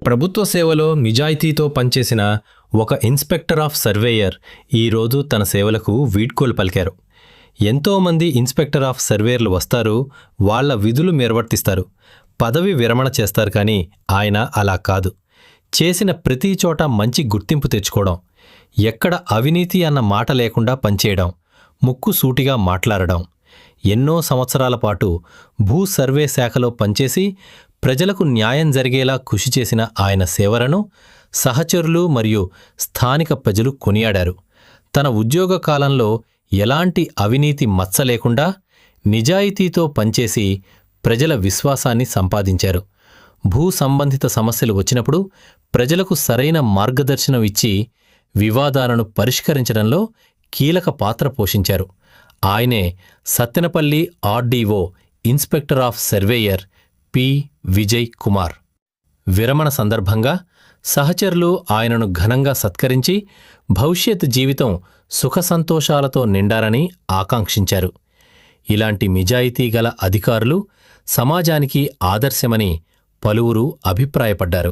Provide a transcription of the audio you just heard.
ప్రభుత్వ సేవలో నిజాయితీతో పనిచేసిన ఒక ఇన్స్పెక్టర్ ఆఫ్ సర్వేయర్ ఈరోజు తన సేవలకు వీడ్కోలు పలికారు. ఎంతోమంది ఇన్స్పెక్టర్ ఆఫ్ సర్వేయర్లు వస్తారు, వాళ్ల విధులు నిర్వర్తిస్తారు, పదవి విరమణ చేస్తారు. కానీ ఆయన అలా కాదు. చేసిన ప్రతి చోట మంచి గుర్తింపు తెచ్చుకోవడం, ఎక్కడ అవినీతి అన్న మాట లేకుండా పనిచేయడం, ముక్కు సూటిగా మాట్లాడడం. ఎన్నో సంవత్సరాల పాటు భూ సర్వే శాఖలో పనిచేసి ప్రజలకు న్యాయం జరిగేలా కృషి చేసిన ఆయన సేవలను సహచరులు మరియు స్థానిక ప్రజలు కొనియాడారు. తన ఉద్యోగ కాలంలో ఎలాంటి అవినీతి మచ్చ లేకుండా నిజాయితీతో పనిచేసి ప్రజల విశ్వాసాన్ని సంపాదించారు. భూ సంబంధిత సమస్యలు వచ్చినప్పుడు ప్రజలకు సరైన మార్గదర్శనం ఇచ్చి వివాదాలను పరిష్కరించడంలో కీలక పాత్ర పోషించారు. ఆయనే Sattenapalli RDO inspector of surveyor P. Vijay Kumar. విరమణ సందర్భంగా సహచరులు ఆయనను ఘనంగా సత్కరించి భవిష్యత్ జీవితం సుఖసంతోషాలతో నిండాలని ఆకాంక్షించారు. ఇలాంటి నిజాయితీ గల అధికారులు సమాజానికి ఆదర్శమని పలువురు అభిప్రాయపడ్డారు.